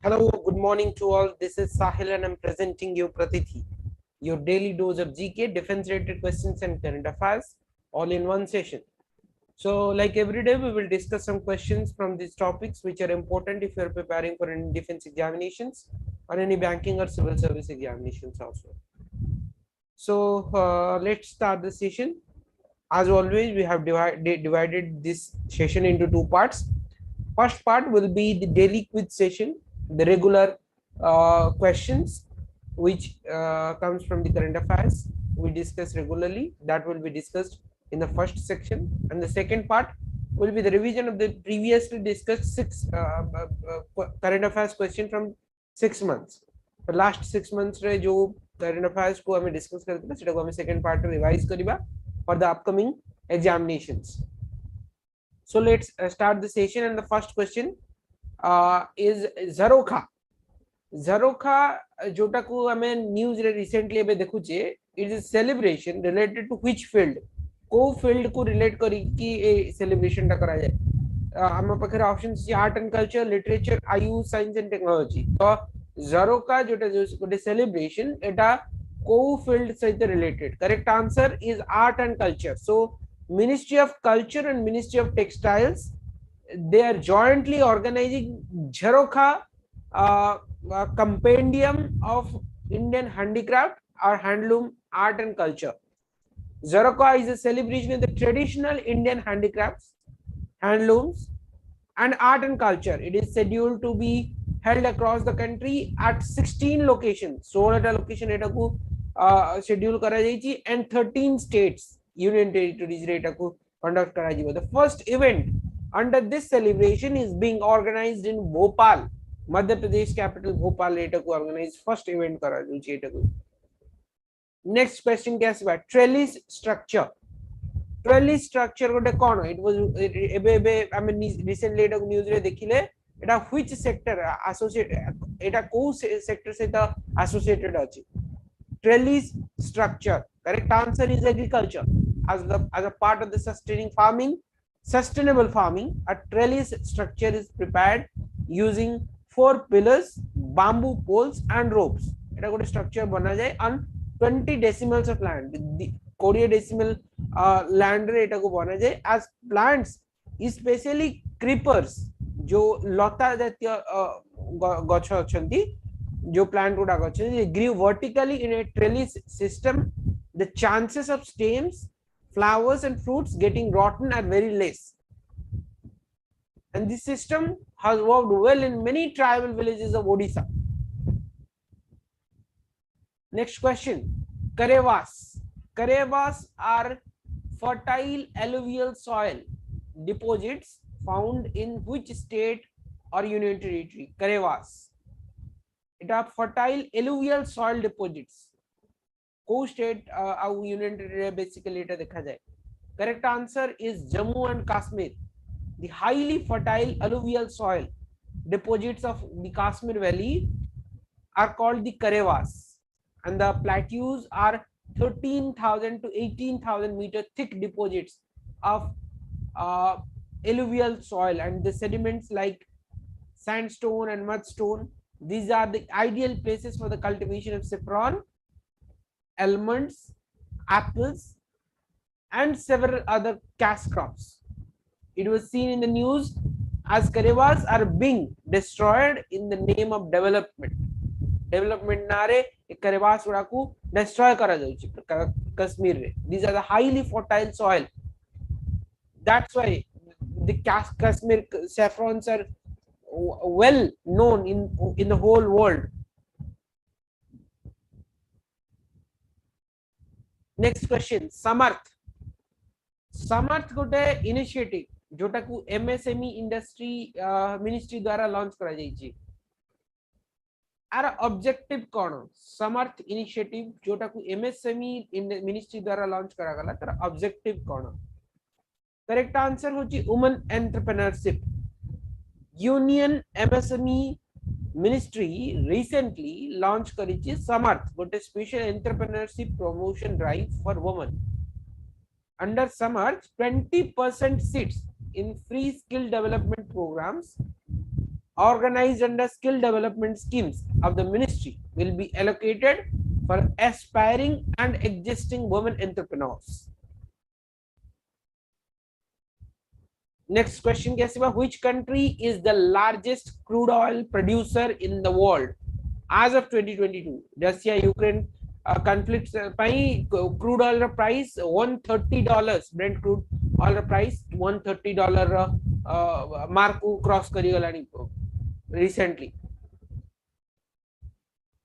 Hello, good morning to all. This is Sahil and I'm presenting you Pratitih, your daily dose of GK, defense-related questions and current affairs, all in one session. So, like every day, we will discuss some questions from these topics which are important if you are preparing for any defense examinations or any banking or civil service examinations also. So, let's start the session. As always, we have divided this session into two parts. First part will be the daily quiz session, the regular questions which comes from the current affairs we discuss regularly. That will be discussed in the first section, and the second part will be the revision of the previously discussed current affairs question from 6 months. The last 6 months रे जो current affairs को हमें discuss करते हैं सेटा को हमें second part में revise करिबा for the upcoming examinations. So let's start the session, and the first question is Zarokha. Zarokha जोटा को हमें news रे recently अबे देखु चे, it is celebration related to which field? को field को relate करी कि ए celebration टा करा जाए. हम पाखे options चे art and culture, literature, IU, science and technology. तो Zarokha जोटा जो celebration एटा को field सहित related. Correct answer is art and culture. So Ministry of Culture and Ministry of Textiles, they are jointly organizing Zarokha compendium of Indian handicraft or handloom art and culture. Zarokha is a celebration of the traditional Indian handicrafts, handlooms and art and culture. It is scheduled to be held across the country at 16 locations. 16 location eta ko schedule kara jaichi and 13 states, union territories reta ko conduct kara jibo. The first event under this celebration is being organized in Bhopal, Madhya Pradesh capital Bhopal reta ko organized first event kara jaichi eta ko. Next question क्या है? Trellis structure. Trellis structure गोटे कौन? It was एबे I mean recently Etah news रे देखिले एटा which sector associate एटा को sector से ता associated अछि. Trellis structure. Correct answer is agriculture. As a part of the sustainable farming, a trellis structure is prepared using 4 pillars, bamboo poles and ropes. एटा गोटे structure बना जाए on 20 decimals of land. The 20 decimal land रे एटा को बना जाए as plants, especially creepers, जो लता जातीय गछ अछंती, जो plant गुडा गछ they grew vertically in a trellis system. The chances of stems, flowers and fruits getting rotten are very less, and this system has worked well in many tribal villages of Odisha. Next question. Karevas. Karevas are fertile alluvial soil deposits found in which state or union territory? Karevas. It are fertile alluvial soil deposits. को state or union territory basically it देखा जाए. Correct answer is Jammu and Kashmir. The highly fertile alluvial soil deposits of the Kashmir Valley are called the Karevas, and the plateaus are 13,000 to 18,000 meter thick deposits of alluvial soil, and the sediments like sandstone and mudstone. These are the ideal places for the cultivation of saffron, almonds, apples, and several other cash crops. It was seen in the news as Karevas are being destroyed in the name of development. Development नारे Karevas गुड़ा को destroy करा जाऊँगी कश्मीर रे. These are the highly fertile soil. That's why the Kashmir saffrons are well known in the whole world. Next question. Samarth. Samarth गोटे initiative जोटा को MSME industry ministry द्वारा launch करा जाइए. आर ऑब्जेक्टिव कौन? समर्थ इनिशिएटिव जोटा को MSME मिनिस्ट्री द्वारा लॉन्च करा गला तर ऑब्जेक्टिव कौन? करेक्ट आंसर होची women entrepreneurship. Union MSME ministry recently launch करिछि समर्थ गोटे special entrepreneurship promotion drive for women. Under Samarth 20% seats in free skill development programs organized under skill development schemes of the ministry will be allocated for aspiring and existing women entrepreneurs. Next question, which country is the largest crude oil producer in the world as of 2022? Russia Ukraine conflicts crude oil price $130, Brent crude oil price $130 mark cross kari recently.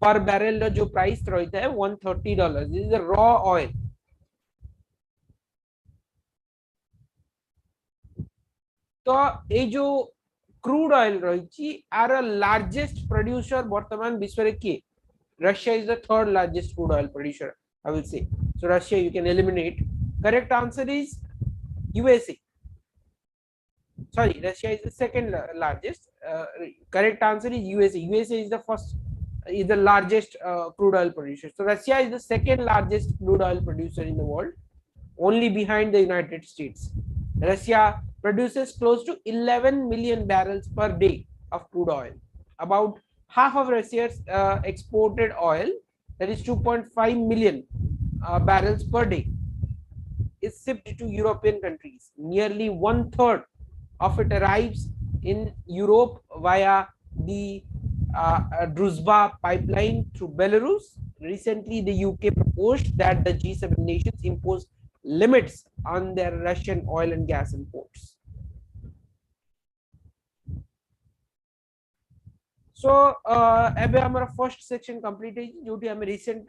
Per barrel जो price रहता है $130. This is the raw oil. तो ये जो crude oil रही are largest producer वर्तमान विश्व रे किए? Russia is the third largest crude oil producer, I will say. So Russia you can eliminate. Correct answer is USA. Sorry, Russia is the second largest. Correct answer is USA. USA is the first, is the largest crude oil producer. So Russia is the second largest crude oil producer in the world, only behind the United States. Russia produces close to 11 million barrels per day of crude oil. About half of Russia's exported oil, that is 2.5 million barrels per day, is shipped to European countries. Nearly 1/3 of it arrives in Europe via the Druzhba pipeline through Belarus. Recently, the UK proposed that the G7 nations impose limits on their Russian oil and gas imports. So, एबे हमारा first section complete है जोटी हमें recent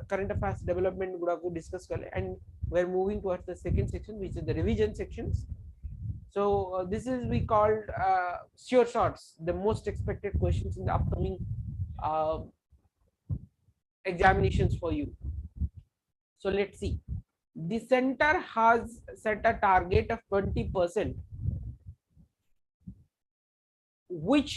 current affairs development गुडा को discuss कर ले and we are moving towards the second section which is the revision sections. So this is we called sure shots, the most expected questions in the upcoming examinations for you. So let's see. The center has set a target of 20%, which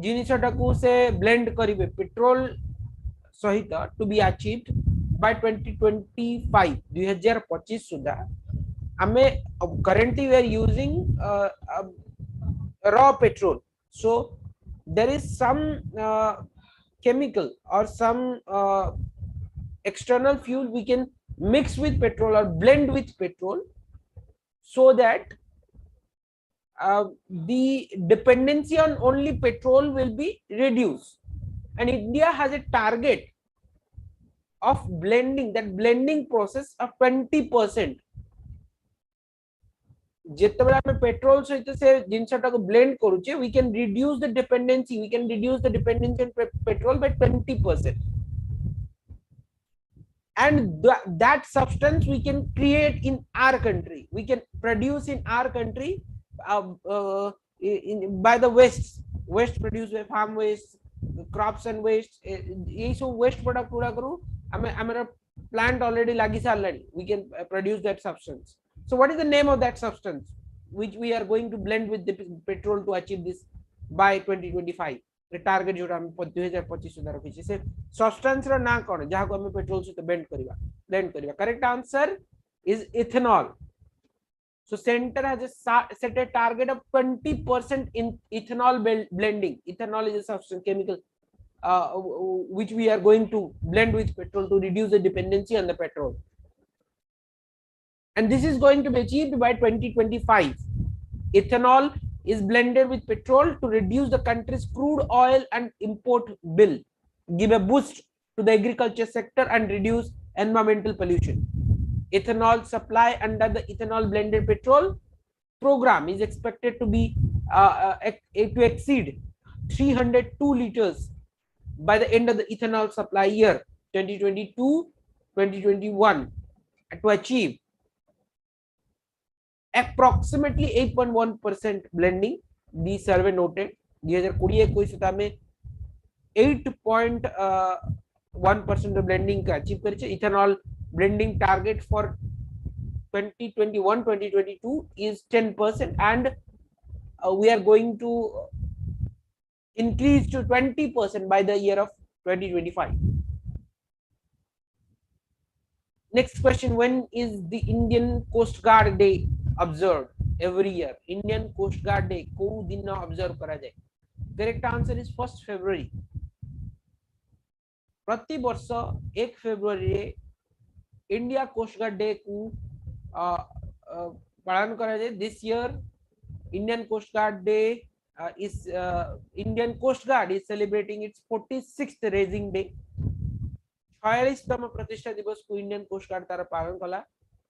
जिनिसटाकू से blend करिवे petrol सहित to be achieved by 2025 2025 सुधा आमे currently we are using raw petrol, so there is some chemical or some external fuel we can mix with petrol or blend with petrol so that the dependency on only petrol will be reduced, and India has a target of blending, that blending process of 20%. जेतेबेला हमें petrol सहित से जिनसटा को blend करूचे, we can reduce the dependency on petrol by 20%, and that substance we can create in our country, we can produce in our country by the waste produced by farm waste, crops and waste. ये सब waste product पूरा करूँ हमारा plant already lagi Shalini, we can produce that substance. So what is the name of that substance which we are going to blend with the petrol to achieve this by 2025? The target जोटा हम 2025 सुधा रखी से substance रा ना कौन जहाँ को हमें petrol से तो blend करिवा. Correct answer is ethanol. So center has set a target of 20% in ethanol blending. Ethanol is a substance, chemical, which we are going to blend with petrol to reduce the dependency on the petrol. And this is going to be achieved by 2025. Ethanol is blended with petrol to reduce the country's crude oil and import bill, give a boost to the agriculture sector and reduce environmental pollution. Ethanol supply under the ethanol blended petrol program is expected to be to exceed 302 liters by the end of the ethanol supply year 2022-2021 to achieve approximately 8.1% blending. The survey noted 2020-21 सुता में 8.1% blending का achieve करें. Ethanol blending target for 2021-2022 is 10%, and we are going to increase to 20% by the year of 2025. Next question: when is the Indian Coast Guard Day observed? every year? Indian Coast Guard Day को दिन observe करा जाए? Correct answer is 1st February. प्रति वर्ष 1 February रे India coast guard day को पालन करा जाए. This year Indian Coast Guard Day Indian Coast Guard is celebrating its 46th raising day. 46तम प्रतिष्ठा दिवस को इंडियन कोस्ट गार्ड तार पालन कला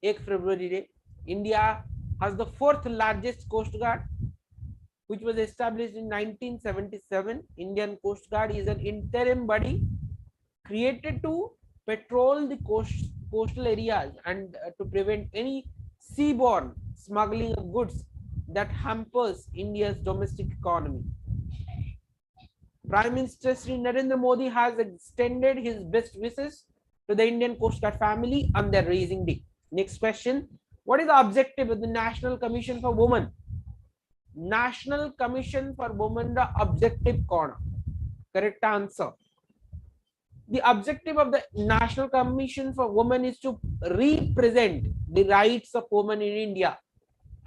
1 फेब्रुआरी रे. India has the 4th largest coast guard which was established in 1977. Indian Coast Guard is an interim body created to patrol the coastal areas and to prevent any seaborne smuggling of goods that hampers India's domestic economy. Prime Minister Shri Narendra Modi has extended his best wishes to the Indian Coast Guard family on their raising day. Next question. What is the objective of the National Commission for Women? National Commission for Women the objective कौन? Correct answer. The objective of the National Commission for Women is to represent the rights of women in India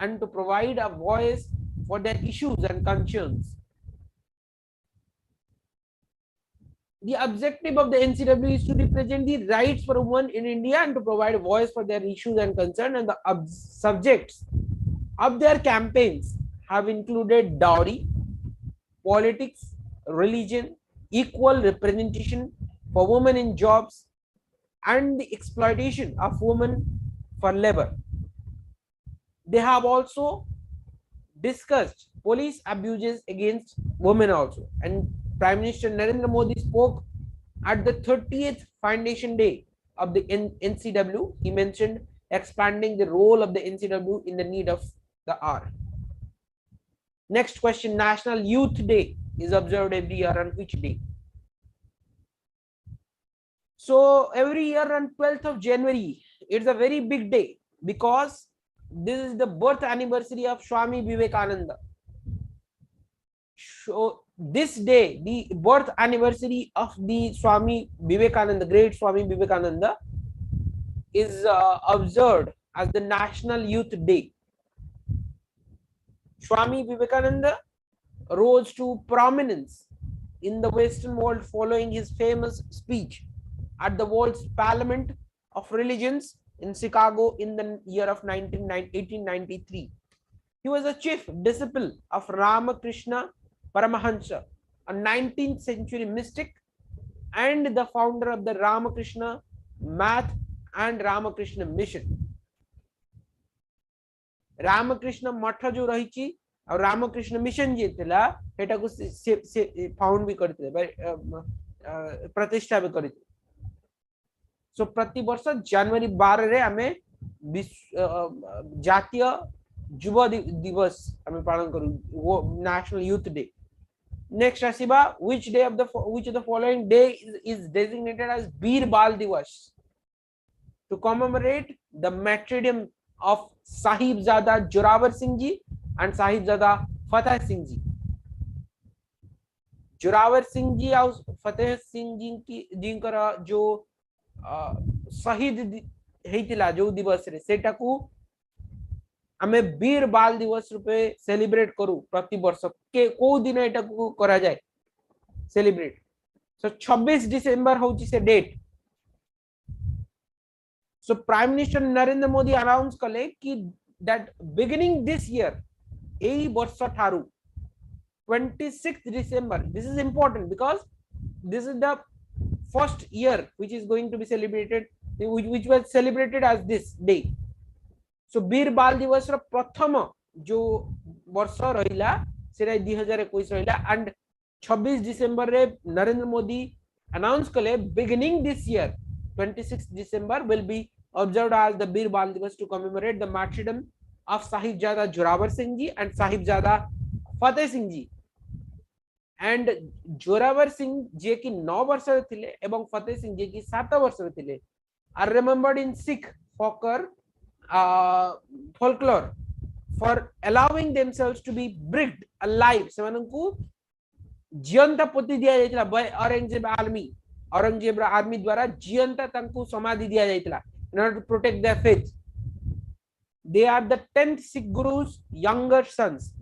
and to provide a voice for their issues and concerns. The objective of the NCW is to represent the rights for women in India and to provide a voice for their issues and concerns, and the subjects of their campaigns have included dowry, politics, religion, equal representation for women in jobs, and the exploitation of women for labor. They have also discussed police abuses against women also. And Prime Minister Narendra Modi spoke at the 30th Foundation Day of the NCW. He mentioned expanding the role of the NCW in the need of the hour. Next question. National Youth Day is observed every year on which day? So every year on 12th of January, it's a very big day because this is the birth anniversary of Swami Vivekananda. So this day, the birth anniversary of the Swami Vivekananda, great Swami Vivekananda, is observed as the National Youth Day. Swami Vivekananda rose to prominence in the Western world following his famous speech at the world's Parliament of Religions in Chicago in the year of 1893. He was a chief disciple of Ramakrishna Paramahansa, a 19th century mystic and the founder of the Ramakrishna Math and Ramakrishna Mission. Ramakrishna Matha जो रही थी और Ramakrishna Mission जे थिला हेटा को से found भी करते प्रतिष्ठा भी करते. सो प्रति वर्ष जनवरी 12 रे हमें जातीय युवा दिवस हमें पालन करू वो national youth day. Next Asiba, which of the following day is designated as Veer Bal Divas? To commemorate the martyrdom of Sahibzada Joravar Singh ji and Sahibzada Fateh Singh ji. Joravar Singh ji और Fateh Singh जी की जिनकर जो शहीद हेतिला जो दिवस रे सेटा को हमें वीर बाल दिवस रूपे सेलिब्रेट करू प्रति वर्ष के को दिन एटा को करा जाए सेलिब्रेट. सो 26 डिसेंबर होची से डेट. So prime minister Narendra Modi announce कले कि दैट बिगिनिंग दिस ईयर एई वर्ष ठारू 26th December, this is important because this is the first year which is going to be celebrated, which was celebrated as this day. So वीर बाल दिवस रो प्रथम जो वर्ष रहिला सेरा 2021 रहिला एंड 26 डिसेंबर रे नरेंद्र मोदी अनाउंस कले beginning this year 26 December will be observed as the वीर बाल दिवस to commemorate the martyrdom of Sahibzada Joravar Singh ji and Sahibzada Fateh Singh ji. And Joravar Singh जे की 9 वर्ष रे थिले एवं फतेह सिंह जे की 7 वर्ष रे थिले are remembered in Sikh folklore for allowing themselves to be buried alive. सेमानंकु जीवंत पोती दिया जायतिला बाय औरंगजेब आर्मी द्वारा जीवंत तंकु समाधि दिया जायतिला in order to protect their faith. they are the 10th Sikh Guru's younger sons.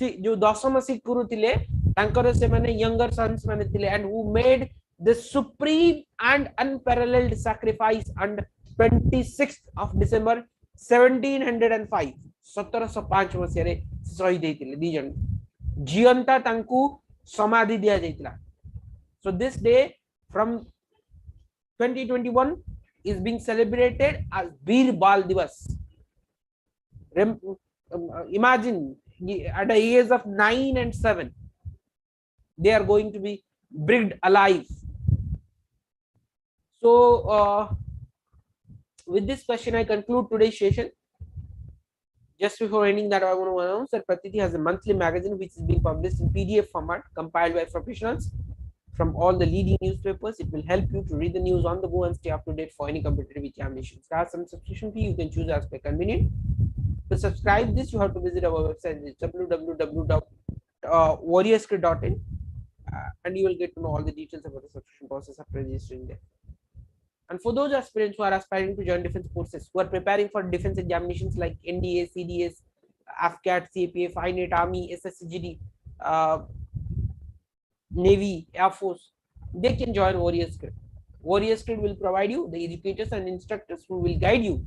जो दशम Sikh Guru थिले तांकर से माने younger sons माने थिले, and who made the supreme and unparalleled sacrifice on 26th of December 1705 1705 मसीह रे शहीद हेतिले दी जन जीवंता तांकू समाधि दिया जाइतला. So this day from 2021 is being celebrated as Veer Bal Divas. Imagine at the age of 9 and 7 they are going to be buried alive. So with this question I conclude today's session. Just before ending that, I want to announce that Pratitih has a monthly magazine which is being published in PDF format, compiled by professionals from all the leading newspapers. It will help you to read the news on the go and stay up to date for any competitive examinations. There are some subscription fee, you can choose as per convenient. To subscribe this, you have to visit our website, www.warriorscript.in, and you will get to know all the details about the subscription process after registering there. And for those aspirants who are aspiring to join defense forces, who are preparing for defense examinations like NDA, CDS, AFCAT, CAPF, INET, Army, SSCGD, Navy, Air Force, they can join Warrior Script. Warrior Script will provide you the educators and instructors who will guide you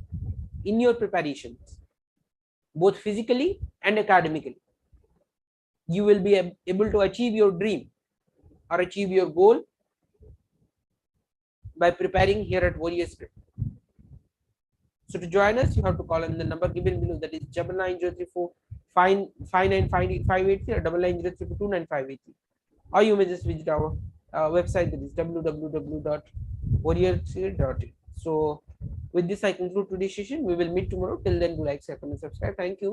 in your preparations, both physically and academically. You will be able to achieve your dream or achieve your goal by preparing here at Warrior Script. So to join us, you have to call on the number given below, that is 99034 5958580 or 990329583, or you may just visit our website, that is www.warriorscript.in. So with this I conclude today's session. We will meet tomorrow. Till then, do like, share, comment, subscribe. Thank you.